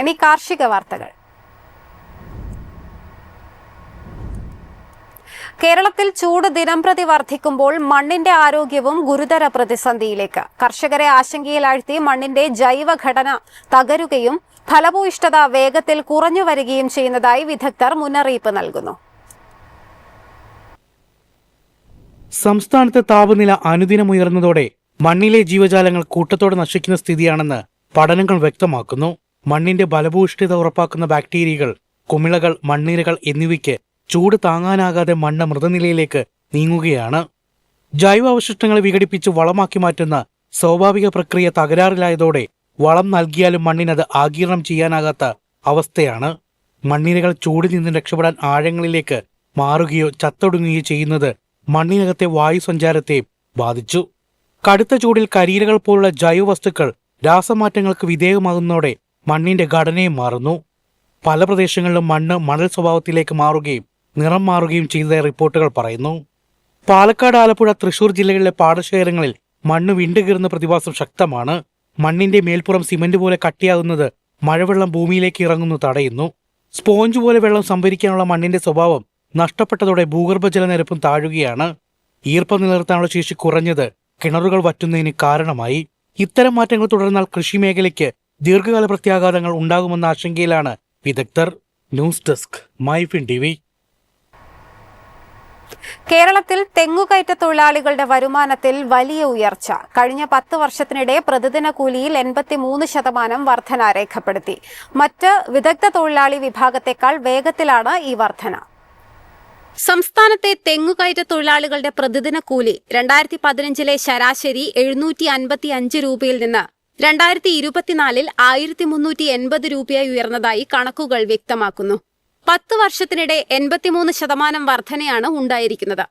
ഇനി കാർഷിക വാർത്തകൾ. കേരളത്തിൽ ചൂട് ദിനംപ്രതി വർദ്ധിക്കുമ്പോൾ മണ്ണിന്റെ ആരോഗ്യവും ഗുരുതര പ്രതിസന്ധിയിലേക്ക്. കർഷകരെ ആശങ്കയിലാഴ്ത്തി മണ്ണിന്റെ ജൈവഘടന തകരുകയും ഫലഭൂയിഷ്ഠത വേഗത്തിൽ കുറഞ്ഞു വരികയും ചെയ്യുന്നതായി വിദഗ്ധർ മുന്നറിയിപ്പ് നൽകുന്നു. സംസ്ഥാനത്ത് താപനില അനുദിനം ഉയർന്നതോടെ മണ്ണിലെ ജീവജാലങ്ങൾ കൂട്ടത്തോടെ നശിക്കുന്ന സ്ഥിതിയാണെന്ന് പഠനങ്ങൾ വ്യക്തമാക്കുന്നു. മണ്ണിന്റെ ഫലഭൂയിഷ്ഠത ഉറപ്പാക്കുന്ന ബാക്ടീരിയകൾ, കുമിളകൾ, മണ്ണീരകൾ എന്നിവയ്ക്ക് ചൂട് താങ്ങാനാകാതെ മണ്ണ് മൃതനിലയിലേക്ക് നീങ്ങുകയാണ്. ജൈവാവശിഷ്ടങ്ങളെ വിഘടിപ്പിച്ച് വളമാക്കി മാറ്റുന്ന സ്വാഭാവിക പ്രക്രിയ തകരാറിലായതോടെ വളം നൽകിയാലും മണ്ണിനത് ആഗിരണം ചെയ്യാനാകാത്ത അവസ്ഥയാണ്. മണ്ണിരകൾ ചൂടിൽ നിന്ന് രക്ഷപ്പെടാൻ ആഴങ്ങളിലേക്ക് മാറുകയോ ചത്തൊടുങ്ങുകയോ ചെയ്യുന്നത് മണ്ണിനകത്തെ വായു സഞ്ചാരത്തെയും ബാധിച്ചു. കടുത്ത ചൂടിൽ കരിയിലകൾ പോലുള്ള ജൈവവസ്തുക്കൾ രാസമാറ്റങ്ങൾക്ക് വിധേയമാകുന്നതോടെ മണ്ണിന്റെ ഘടനയും മാറുന്നു. പല പ്രദേശങ്ങളിലും മണ്ണ് മണൽ സ്വഭാവത്തിലേക്ക് മാറുകയും നിറം മാറുകയും ചെയ്തതായി റിപ്പോർട്ടുകൾ പറയുന്നു. പാലക്കാട്, ആലപ്പുഴ, തൃശൂർ ജില്ലകളിലെ പാടശേഖരങ്ങളിൽ മണ്ണ് വിണ്ടുകീറുന്ന പ്രതിഭാസം ശക്തമാണ്. മണ്ണിന്റെ മേൽപ്പുറം സിമന്റ് പോലെ കട്ടിയാകുന്നത് മഴവെള്ളം ഭൂമിയിലേക്ക് ഇറങ്ങുന്നു തടയുന്നു. സ്പോഞ്ച് പോലെ വെള്ളം സംഭരിക്കാനുള്ള മണ്ണിന്റെ സ്വഭാവം നഷ്ടപ്പെട്ടതോടെ ഭൂഗർഭജല നിരപ്പും താഴുകയാണ്. ഈർപ്പം നിലനിർത്താനുള്ള ശേഷി കുറഞ്ഞത് കിണറുകൾ വറ്റുന്നതിന് കാരണമായി. ഇത്തരം മാറ്റങ്ങൾ തുടർന്നാൽ കൃഷിമേഖലയ്ക്ക് ദീർഘകാല പ്രത്യാഘാതങ്ങൾ ഉണ്ടാകുമെന്ന ആശങ്കയിലാണ് വിദഗ്ധർ. News desk, Myfin TV. കേരളത്തിൽ തെങ്ങുകയറ്റ തൊഴിലാളികളുടെ വരുമാനത്തിൽ വലിയ ഉയർച്ച. കഴിഞ്ഞ 10 വർഷത്തിനിടെ പ്രതിദിന കൂലിയിൽ 83% വർധന രേഖപ്പെടുത്തി. മറ്റ് വിദഗ്ധ തൊഴിലാളി വിഭാഗത്തെക്കാൾ വേഗത്തിലാണ് ഈ വർധന. സംസ്ഥാനത്തെ തെങ്ങുകയറ്റ തൊഴിലാളികളുടെ പ്രതിദിന കൂലി 2015 ശരാശരി 755 രൂപയിൽ നിന്ന് 2024 1380 രൂപയായി ഉയർന്നതായി കണക്കുകൾ വ്യക്തമാക്കുന്നു. 10 വർഷത്തിനിടെ 83% വർധനയാണ് ഉണ്ടായിരിക്കുന്നത്.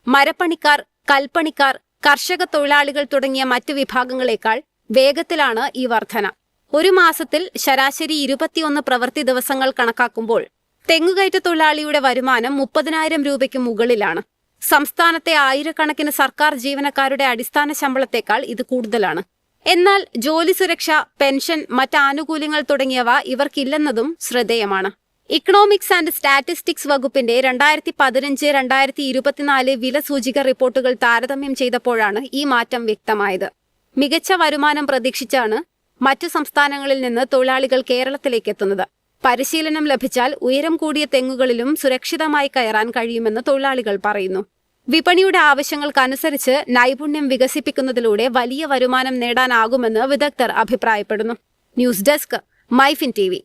മരപ്പണിക്കാർ, കൽപ്പണിക്കാർ, കർഷക തൊഴിലാളികൾ തുടങ്ങിയ മറ്റ് വിഭാഗങ്ങളെക്കാൾ വേഗത്തിലാണ് ഈ വർധന. ഒരു മാസത്തിൽ ശരാശരി 21 പ്രവൃത്തി ദിവസങ്ങൾ കണക്കാക്കുമ്പോൾ തെങ്ങുകയറ്റ തൊഴിലാളിയുടെ വരുമാനം 30,000 രൂപയ്ക്ക് മുകളിലാണ്. സംസ്ഥാനത്തെ ആയിരക്കണക്കിന് സർക്കാർ ജീവനക്കാരുടെ അടിസ്ഥാന ശമ്പളത്തേക്കാൾ ഇത് കൂടുതലാണ്. എന്നാൽ ജോലി സുരക്ഷ, പെൻഷൻ, മറ്റ് ആനുകൂല്യങ്ങൾ തുടങ്ങിയവ ഇവർക്കില്ലെന്നതും ശ്രദ്ധേയമാണ്. ഇക്കണോമിക്സ് ആൻഡ് സ്റ്റാറ്റിസ്റ്റിക്സ് വകുപ്പിന്റെ 2015-2024 വില സൂചിക റിപ്പോർട്ടുകൾ താരതമ്യം ചെയ്തപ്പോഴാണ് ഈ മാറ്റം വ്യക്തമായത്. മികച്ച വരുമാനം പ്രതീക്ഷിച്ചാണ് മറ്റു സംസ്ഥാനങ്ങളിൽ നിന്ന് തൊഴിലാളികൾ കേരളത്തിലേക്ക് എത്തുന്നത്. പരിശീലനം ലഭിച്ചാൽ ഉയരം കൂടിയ തെങ്ങുകളിലും സുരക്ഷിതമായി കയറാൻ കഴിയുമെന്ന് തൊഴിലാളികൾ പറയുന്നു. വിപണിയുടെ ആവശ്യങ്ങൾക്കനുസരിച്ച് നൈപുണ്യം വികസിപ്പിക്കുന്നതിലൂടെ വലിയ വരുമാനം നേടാനാകുമെന്ന് വിദഗ്ധർ അഭിപ്രായപ്പെടുന്നു. News desk, Myfin TV.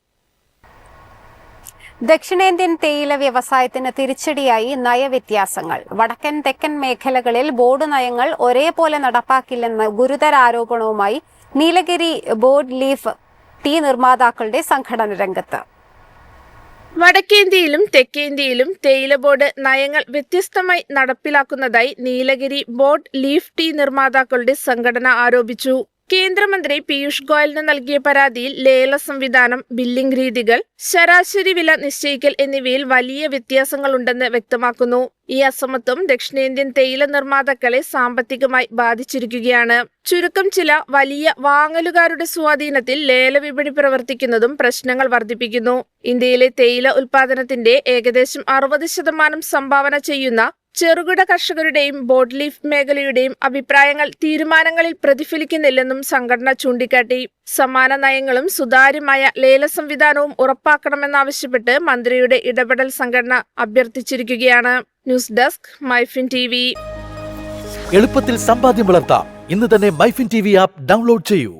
ദക്ഷിണേന്ത്യൻ തേയില വ്യവസായത്തിന് തിരിച്ചടിയായി നയവ്യത്യാസങ്ങൾ. വടക്കൻ തെക്കൻ മേഖലകളിൽ ബോർഡ് നയങ്ങൾ ഒരേപോലെ നടപ്പാക്കില്ലെന്ന ഗുരുതര ആരോപണവുമായി നീലഗിരി ബോർഡ് ലീഫ് ടീ നിർമ്മാതാക്കളുടെ സംഘടന രംഗത്ത്. വടക്കേന്ത്യയിലും തെക്കേന്ത്യയിലും തേയില ബോർഡ് നയങ്ങൾ വ്യത്യസ്തമായി നടപ്പിലാക്കുന്നതായി നീലഗിരി ബോർഡ് ലീഫ് ടീ നിർമ്മാതാക്കളുടെ സംഘടന ആരോപിച്ചു. കേന്ദ്രമന്ത്രി പീയൂഷ് ഗോയലിന് നൽകിയ പരാതിയിൽ ലേല സംവിധാനം, ബില്ലിംഗ് രീതികൾ, ശരാശരി വില നിശ്ചയിക്കൽ എന്നിവയിൽ വലിയ വ്യത്യാസങ്ങളുണ്ടെന്ന് വ്യക്തമാക്കുന്നു. ഈ അസമത്വം ദക്ഷിണേന്ത്യൻ തേയില നിർമ്മാതാക്കളെ സാമ്പത്തികമായി ബാധിച്ചിരിക്കുകയാണ്. ചുരുക്കം ചില വലിയ വാങ്ങലുകാരുടെ സ്വാധീനത്തിൽ ലേലവിപണി പ്രവർത്തിക്കുന്നതും പ്രശ്നങ്ങൾ വർദ്ധിപ്പിക്കുന്നു. ഇന്ത്യയിലെ തേയില ഉൽപാദനത്തിന്റെ ഏകദേശം 60% സംഭാവന ചെയ്യുന്ന ചെറുകിട കർഷകരുടെയും ബോർഡ് ലീഫ് മേഖലയുടെയും അഭിപ്രായങ്ങൾ തീരുമാനങ്ങളിൽ പ്രതിഫലിക്കുന്നില്ലെന്നും സംഘടന ചൂണ്ടിക്കാട്ടി. സമാന നയങ്ങളും സുതാര്യമായ ലേല സംവിധാനവും ഉറപ്പാക്കണമെന്നാവശ്യപ്പെട്ട് മന്ത്രിയുടെ ഇടപെടൽ സംഘടന അഭ്യർത്ഥിച്ചിരിക്കുകയാണ്. News desk, Myfin TV. എളുപ്പത്തിൽ സമ്പാദ്യം വളർത്താം. ഇന്ന് തന്നെ മൈഫിൻ ടിവി ആപ്പ് ഡൗൺലോഡ് ചെയ്യൂ.